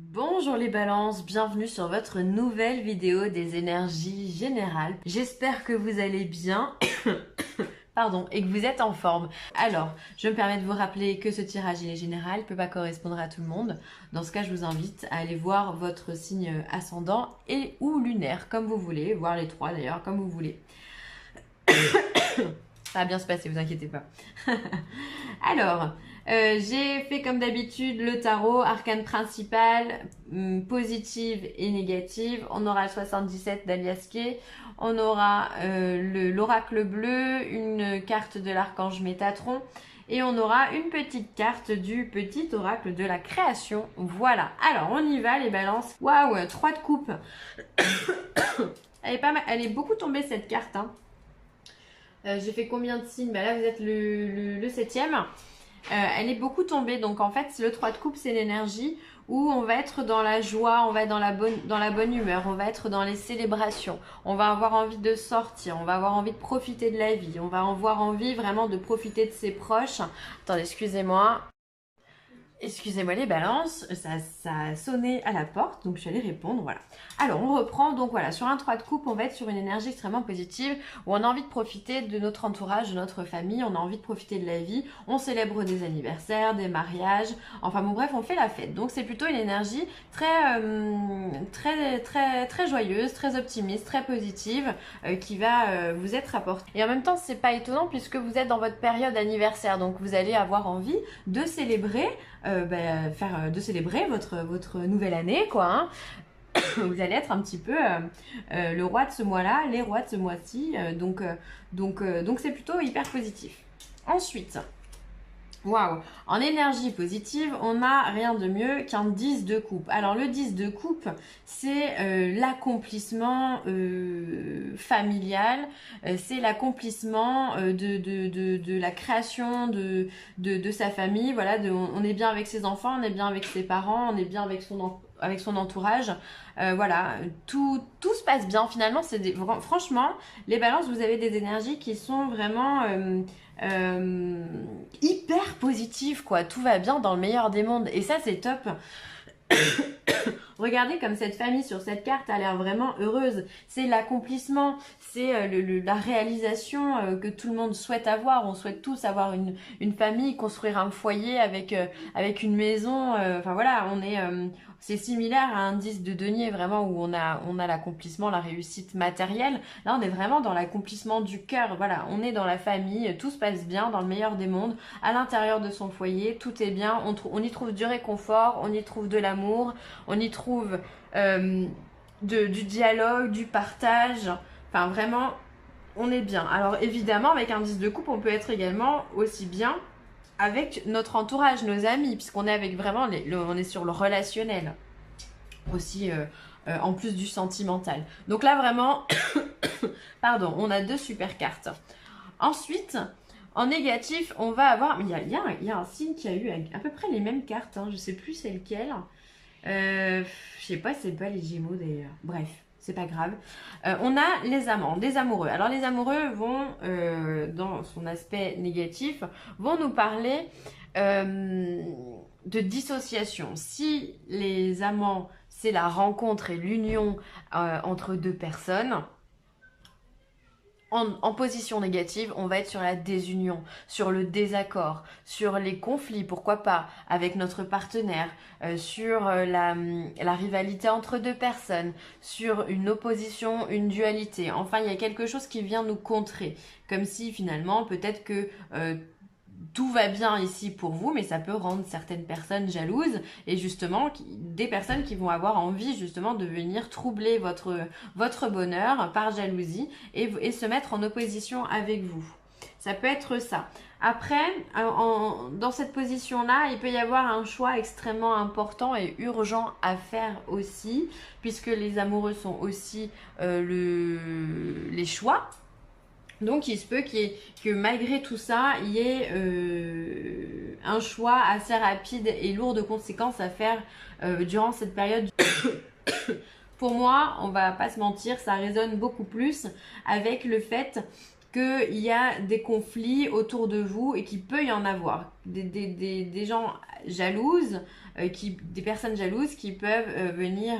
Bonjour les balances, bienvenue sur votre nouvelle vidéo des énergies générales. J'espère que vous allez bien pardon, et que vous êtes en forme. Alors, je me permets de vous rappeler que ce tirage il est général, ne peut pas correspondre à tout le monde. Dans ce cas, je vous invite à aller voir votre signe ascendant et ou lunaire, comme vous voulez, voir les trois d'ailleurs, comme vous voulez. Ça va bien se passer, vous inquiétez pas. Alors, j'ai fait comme d'habitude le tarot, arcane principal, positive et négative. On aura le 77 d'Aliaské. On aura l'oracle bleu, une carte de l'archange Métatron. Et on aura une petite carte du petit oracle de la création. Voilà. Alors, on y va les balances. Waouh, 3 de coupe. Elle est pas mal, elle est beaucoup tombée cette carte. Hein. J'ai fait combien de signes? Là, vous êtes le 7e. Elle est beaucoup tombée. Donc, en fait, le 3 de coupe, c'est l'énergie où on va être dans la joie, on va être dans la bonne humeur, on va être dans les célébrations. On va avoir envie de sortir, on va avoir envie de profiter de la vie. On va avoir envie vraiment de profiter de ses proches. Attendez, excusez-moi. Excusez-moi les balances, ça a sonné à la porte, donc je suis allée répondre, voilà. Alors, on reprend, donc voilà, sur un 3 de coupe, on va être sur une énergie extrêmement positive, où on a envie de profiter de notre entourage, de notre famille, on a envie de profiter de la vie, on célèbre des anniversaires, des mariages, enfin bon bref, on fait la fête. Donc c'est plutôt une énergie très joyeuse, très optimiste, très positive, qui va vous être apportée. Et en même temps, c'est pas étonnant, puisque vous êtes dans votre période anniversaire, donc vous allez avoir envie de célébrer de célébrer votre nouvelle année, quoi. Hein. Vous allez être un petit peu le roi de ce mois-là, les rois de ce mois-ci. Donc c'est plutôt hyper positif. Ensuite, waouh, en énergie positive, on n'a rien de mieux qu'un 10 de coupe. Alors le 10 de coupe, c'est l'accomplissement familial, c'est l'accomplissement de la création de sa famille. Voilà, on est bien avec ses enfants, on est bien avec ses parents, on est bien avec son entourage. Voilà, tout se passe bien finalement. Franchement, les balances, vous avez des énergies qui sont vraiment hyper positives, quoi. Tout va bien dans le meilleur des mondes. Et ça, c'est top. Regardez comme cette famille sur cette carte a l'air vraiment heureuse. C'est l'accomplissement, c'est la réalisation que tout le monde souhaite avoir. On souhaite tous avoir une famille, construire un foyer avec une maison. Enfin voilà, c'est similaire à un 10 de denier vraiment où on a l'accomplissement, la réussite matérielle. Là, on est vraiment dans l'accomplissement du cœur. Voilà, on est dans la famille, tout se passe bien, dans le meilleur des mondes, à l'intérieur de son foyer, tout est bien. On y trouve du réconfort, on y trouve de l'amour, on y trouve du dialogue, du partage. Enfin, vraiment, on est bien. Alors, évidemment, avec un 10 de coupe, on peut être également aussi bien avec notre entourage, nos amis, puisqu'on est avec vraiment, on est sur le relationnel. Aussi, en plus du sentimental. Donc là, vraiment, pardon, on a 2 super cartes. Ensuite, en négatif, on va avoir... Il y a un signe qui a eu à peu près les mêmes cartes. Hein, je sais plus c'est lequel. Je sais pas, c'est pas les Gémeaux d'ailleurs. Bref, c'est pas grave. On a les amants, des amoureux. Alors les amoureux vont, dans son aspect négatif, vont nous parler de dissociation. Si les amants, c'est la rencontre et l'union entre deux personnes, en position négative, on va être sur la désunion, sur le désaccord, sur les conflits, pourquoi pas, avec notre partenaire, sur la rivalité entre deux personnes, sur une opposition, une dualité. Enfin, il y a quelque chose qui vient nous contrer, comme si finalement, peut-être que tout va bien ici pour vous, mais ça peut rendre certaines personnes jalouses et justement des personnes qui vont avoir envie justement de venir troubler votre bonheur par jalousie et se mettre en opposition avec vous. Ça peut être ça. Après, dans cette position-là, il peut y avoir un choix extrêmement important et urgent à faire aussi, puisque les amoureux sont aussi les choix. Donc il se peut que malgré tout ça, il y ait un choix assez rapide et lourd de conséquences à faire durant cette période. Pour moi, on va pas se mentir, ça résonne beaucoup plus avec le fait qu'il y a des conflits autour de vous et qu'il peut y en avoir. Des gens jalouses, des personnes jalouses qui peuvent venir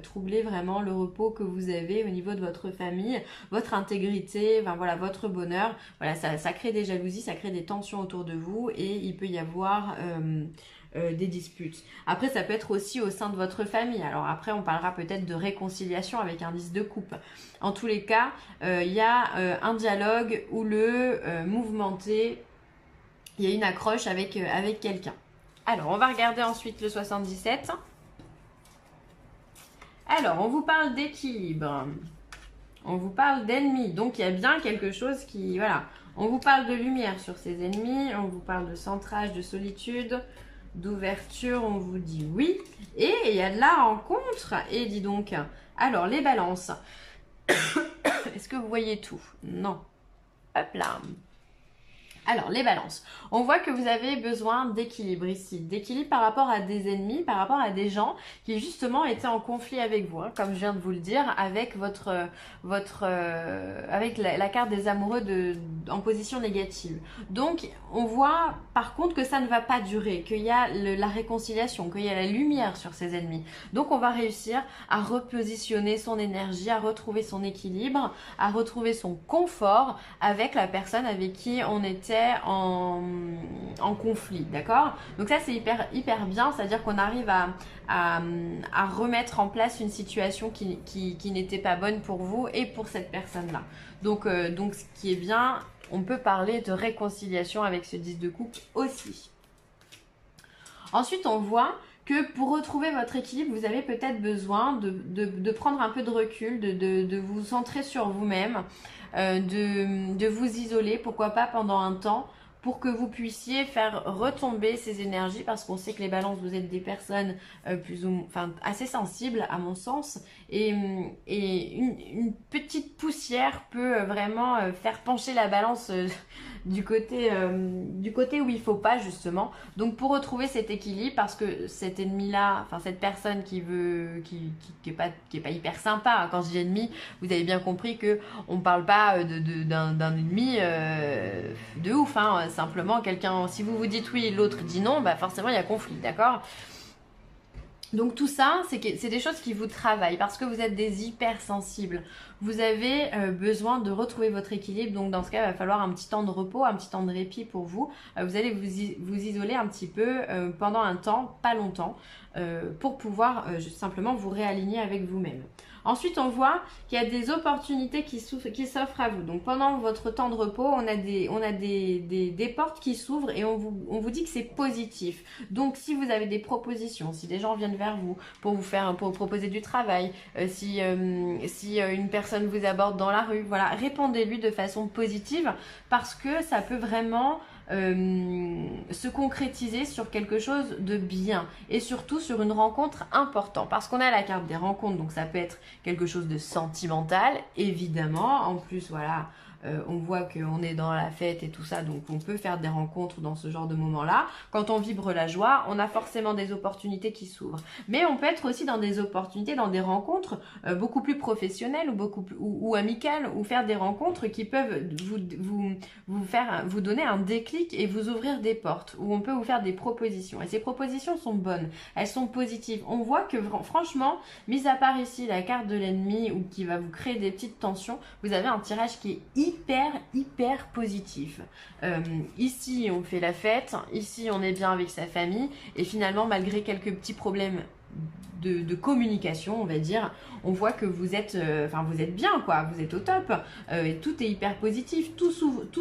troubler vraiment le repos que vous avez au niveau de votre famille, votre intégrité, enfin, voilà, votre bonheur. Voilà, ça crée des jalousies, ça crée des tensions autour de vous et il peut y avoir des disputes. Après, ça peut être aussi au sein de votre famille. Alors après, on parlera peut-être de réconciliation avec un 10 de coupe. En tous les cas, il y a un dialogue ou le mouvementé, il y a une accroche avec quelqu'un. Alors, on va regarder ensuite le 77. Alors, on vous parle d'équilibre. On vous parle d'ennemis. Donc, il y a bien quelque chose qui... Voilà. On vous parle de lumière sur ces ennemis. On vous parle de centrage, de solitude, d'ouverture. On vous dit oui. Et il y a de la rencontre. Et dis donc... Alors, les balances. Est-ce que vous voyez tout? Non. Hop là. Alors, les balances. On voit que vous avez besoin d'équilibre ici. D'équilibre par rapport à des ennemis, par rapport à des gens qui justement étaient en conflit avec vous. Hein, comme je viens de vous le dire, avec avec la carte des amoureux en position négative. Donc, on voit par contre que ça ne va pas durer, qu'il y a la réconciliation, qu'il y a la lumière sur ces ennemis. Donc, on va réussir à repositionner son énergie, à retrouver son équilibre, à retrouver son confort avec la personne avec qui on était en conflit, d'accord? Donc ça c'est hyper bien, c'est-à-dire qu'on arrive à remettre en place une situation qui n'était pas bonne pour vous et pour cette personne-là. Donc ce qui est bien, on peut parler de réconciliation avec ce 10 de coupe aussi. Ensuite on voit que pour retrouver votre équilibre, vous avez peut-être besoin de prendre un peu de recul, de vous centrer sur vous-même, de vous isoler, pourquoi pas pendant un temps, pour que vous puissiez faire retomber ces énergies, parce qu'on sait que les balances, vous êtes des personnes assez sensibles à mon sens, et une petite poussière peut vraiment faire pencher la balance du côté où il faut pas justement. Donc pour retrouver cet équilibre, parce que cet ennemi-là, enfin cette personne qui est pas hyper sympa, hein, quand je dis ennemi, vous avez bien compris que on parle pas d'un ennemi de ouf, hein, simplement quelqu'un, si vous vous dites oui, l'autre dit non, bah forcément il y a conflit, d'accord? Donc tout ça, c'est des choses qui vous travaillent parce que vous êtes des hypersensibles. Vous avez besoin de retrouver votre équilibre. Donc dans ce cas, il va falloir un petit temps de repos, un petit temps de répit pour vous. Vous allez vous isoler un petit peu pendant un temps, pas longtemps, pour pouvoir simplement vous réaligner avec vous-même. Ensuite, on voit qu'il y a des opportunités qui s'offrent à vous. Donc, pendant votre temps de repos, on a des portes qui s'ouvrent et on vous dit que c'est positif. Donc, si vous avez des propositions, si des gens viennent vers vous pour vous proposer du travail, si une personne vous aborde dans la rue, voilà, répondez-lui de façon positive parce que ça peut vraiment se concrétiser sur quelque chose de bien et surtout sur une rencontre importante parce qu'on a la carte des rencontres, donc ça peut être quelque chose de sentimental évidemment, en plus voilà, on voit qu'on est dans la fête et tout ça, donc on peut faire des rencontres dans ce genre de moment-là. Quand on vibre la joie, on a forcément des opportunités qui s'ouvrent. Mais on peut être aussi dans des opportunités, dans des rencontres beaucoup plus professionnelles ou amicales, ou faire des rencontres qui peuvent vous donner un déclic et vous ouvrir des portes, où on peut vous faire des propositions. Et ces propositions sont bonnes, elles sont positives. On voit que franchement, mis à part ici la carte de l'ennemi ou qui va vous créer des petites tensions, vous avez un tirage qui est hyper positif. Ici on fait la fête, ici on est bien avec sa famille et finalement malgré quelques petits problèmes de communication, on va dire, on voit que vous êtes bien quoi, vous êtes au top et tout est hyper positif, tout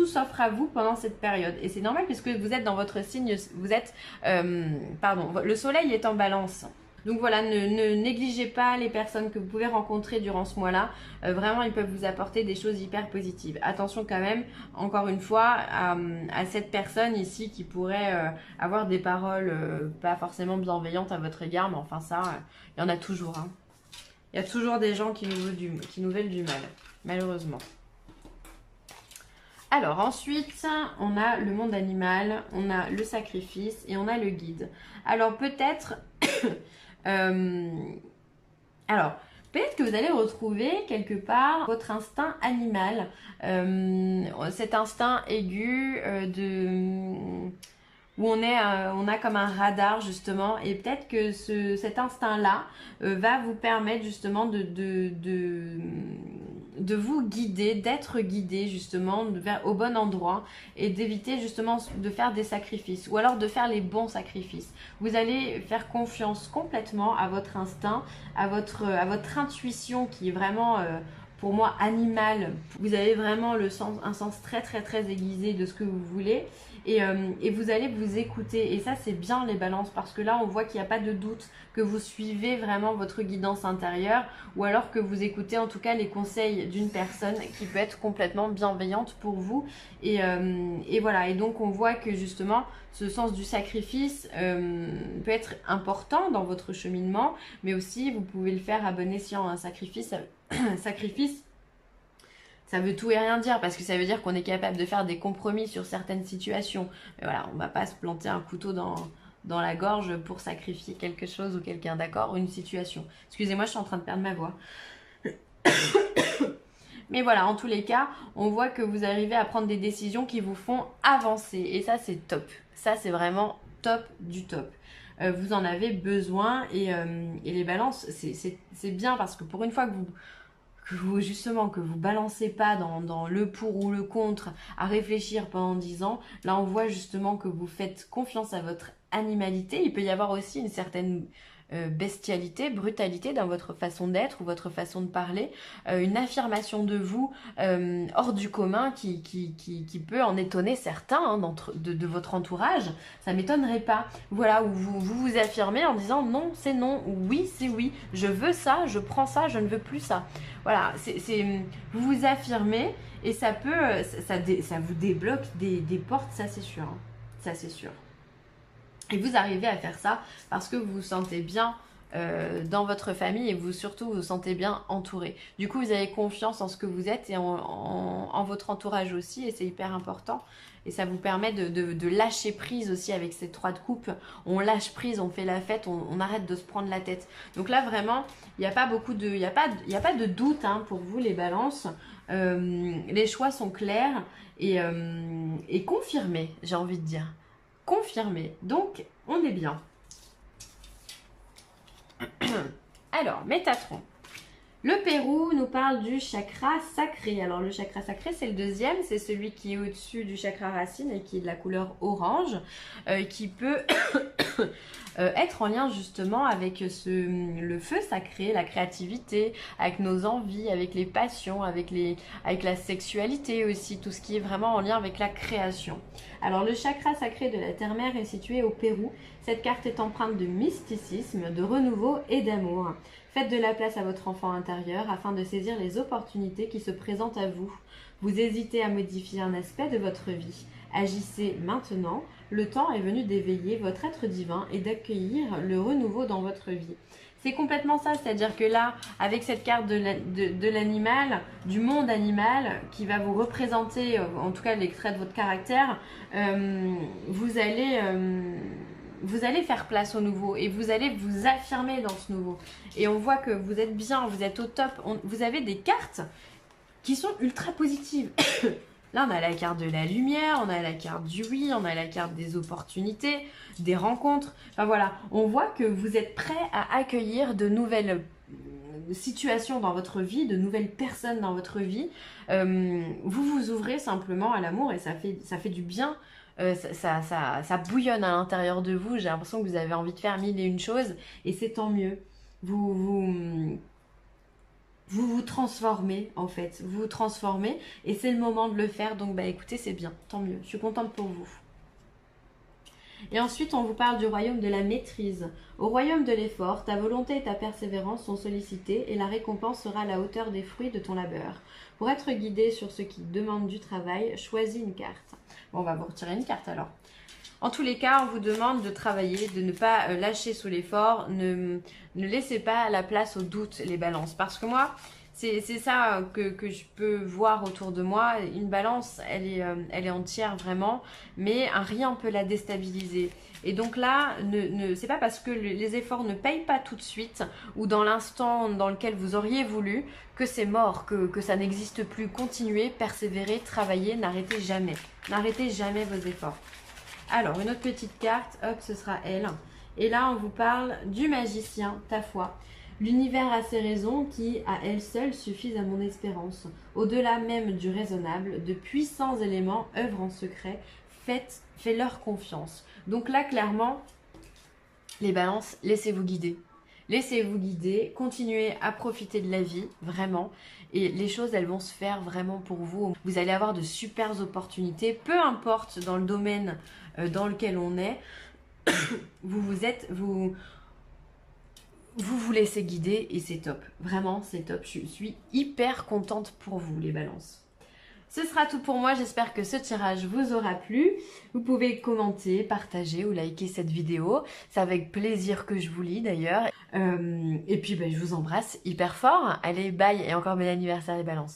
s'offre à vous pendant cette période et c'est normal puisque vous êtes dans votre signe, vous êtes le soleil est en balance. Donc voilà, ne négligez pas les personnes que vous pouvez rencontrer durant ce mois-là. Vraiment, ils peuvent vous apporter des choses hyper positives. Attention quand même, encore une fois, à cette personne ici qui pourrait avoir des paroles pas forcément bienveillantes à votre égard. Mais enfin ça, il y en a toujours. Hein. Il y a toujours des gens qui nous veulent du mal, malheureusement. Alors ensuite, on a le monde animal, on a le sacrifice et on a le guide. Alors peut-être... Peut-être que vous allez retrouver quelque part votre instinct animal, cet instinct aigu où on a comme un radar justement, et peut-être que cet instinct-là va vous permettre justement de vous guider, d'être guidé justement au bon endroit et d'éviter justement de faire des sacrifices ou alors de faire les bons sacrifices. Vous allez faire confiance complètement à votre instinct, à votre intuition qui est vraiment pour moi animale. Vous avez vraiment un sens très très très aiguisé de ce que vous voulez. Et vous allez vous écouter, et ça c'est bien les balances, parce que là on voit qu'il n'y a pas de doute, que vous suivez vraiment votre guidance intérieure, ou alors que vous écoutez en tout cas les conseils d'une personne qui peut être complètement bienveillante pour vous. Et voilà, et donc on voit que justement ce sens du sacrifice peut être important dans votre cheminement, mais aussi vous pouvez le faire à bon escient. Un sacrifice ça veut tout et rien dire, parce que ça veut dire qu'on est capable de faire des compromis sur certaines situations. Mais voilà, on ne va pas se planter un couteau dans la gorge pour sacrifier quelque chose ou quelqu'un, d'accord? Ou une situation. Excusez-moi, je suis en train de perdre ma voix. Mais voilà, en tous les cas, on voit que vous arrivez à prendre des décisions qui vous font avancer. Et ça, c'est top. Ça, c'est vraiment top du top. Vous en avez besoin, et les balances, c'est bien, parce que pour une fois que vous balancez pas dans le pour ou le contre à réfléchir pendant 10 ans, là on voit justement que vous faites confiance à votre animalité. Il peut y avoir aussi une certaine bestialité, brutalité dans votre façon d'être ou votre façon de parler, une affirmation de vous hors du commun qui peut en étonner certains de votre entourage. Ça m'étonnerait pas. Voilà, où vous affirmez en disant non, c'est non, ou oui, c'est oui, je veux ça, je prends ça, je ne veux plus ça. Voilà, vous vous affirmez, et ça vous débloque des portes, ça c'est sûr. Hein. Ça c'est sûr. Et vous arrivez à faire ça parce que vous vous sentez bien dans votre famille, et surtout vous vous sentez bien entouré. Du coup, vous avez confiance en ce que vous êtes et en votre entourage aussi, et c'est hyper important. Et ça vous permet de lâcher prise aussi avec ces 3 de coupe. On lâche prise, on fait la fête, on arrête de se prendre la tête. Donc là, vraiment, il n'y a pas de doute hein, pour vous, les balances. Les choix sont clairs et confirmés, j'ai envie de dire. Confirmé. Donc, on est bien. Alors, Métatron. Le Pérou nous parle du chakra sacré. Alors, le chakra sacré, c'est le deuxième. C'est celui qui est au-dessus du chakra racine et qui est de la couleur orange, qui peut être en lien justement avec le feu sacré, la créativité, avec nos envies, avec les passions, avec la sexualité aussi, tout ce qui est vraiment en lien avec la création. Alors le chakra sacré de la terre-mère est situé au Pérou. Cette carte est empreinte de mysticisme, de renouveau et d'amour. Faites de la place à votre enfant intérieur afin de saisir les opportunités qui se présentent à vous. Vous hésitez à modifier un aspect de votre vie. Agissez maintenant. Le temps est venu d'éveiller votre être divin et d'accueillir le renouveau dans votre vie. C'est complètement ça, c'est-à-dire que là, avec cette carte de l'animal, du monde animal, qui va vous représenter, en tout cas l'extrait de votre caractère, vous allez faire place au nouveau et vous allez vous affirmer dans ce nouveau. Et on voit que vous êtes bien, vous êtes au top, vous avez des cartes qui sont ultra positives. Là, on a la carte de la lumière, on a la carte du oui, on a la carte des opportunités, des rencontres. Enfin voilà, on voit que vous êtes prêt à accueillir de nouvelles situations dans votre vie, de nouvelles personnes dans votre vie. Vous vous ouvrez simplement à l'amour et ça fait du bien. Ça bouillonne à l'intérieur de vous. J'ai l'impression que vous avez envie de faire 1001 choses et c'est tant mieux. Vous vous transformez en fait, vous vous transformez et c'est le moment de le faire, donc bah écoutez, c'est bien, tant mieux, je suis contente pour vous. Et ensuite on vous parle du royaume de la maîtrise. Au royaume de l'effort, ta volonté et ta persévérance sont sollicitées et la récompense sera à la hauteur des fruits de ton labeur. Pour être guidé sur ce qui demande du travail, choisis une carte. Bon, on va vous retirer une carte alors. En tous les cas, on vous demande de travailler, de ne pas lâcher sous l'effort, ne laissez pas la place au doute, les balances. Parce que moi, C'est ça que je peux voir autour de moi. Une balance, elle est entière vraiment, mais un rien peut la déstabiliser. Et donc là, c'est pas parce que les efforts ne payent pas tout de suite ou dans l'instant dans lequel vous auriez voulu que c'est mort, que ça n'existe plus. Continuez, persévérez, travaillez, n'arrêtez jamais. N'arrêtez jamais vos efforts. Alors, une autre petite carte, hop, ce sera elle. Et là, on vous parle du magicien, ta foi. L'univers a ses raisons qui, à elles seules, suffisent à mon espérance. Au-delà même du raisonnable, de puissants éléments œuvrent en secret. Faites-leur confiance. Donc là, clairement, les balances, laissez-vous guider. Laissez-vous guider, continuez à profiter de la vie, vraiment. Et les choses, elles vont se faire vraiment pour vous. Vous allez avoir de super opportunités, peu importe dans le domaine dans lequel on est. Vous vous laissez guider et c'est top. Vraiment, c'est top. Je suis hyper contente pour vous, les balances. Ce sera tout pour moi, j'espère que ce tirage vous aura plu. Vous pouvez commenter, partager ou liker cette vidéo. C'est avec plaisir que je vous lis d'ailleurs. Et puis je vous embrasse hyper fort. Allez, bye et encore bel anniversaire les balances.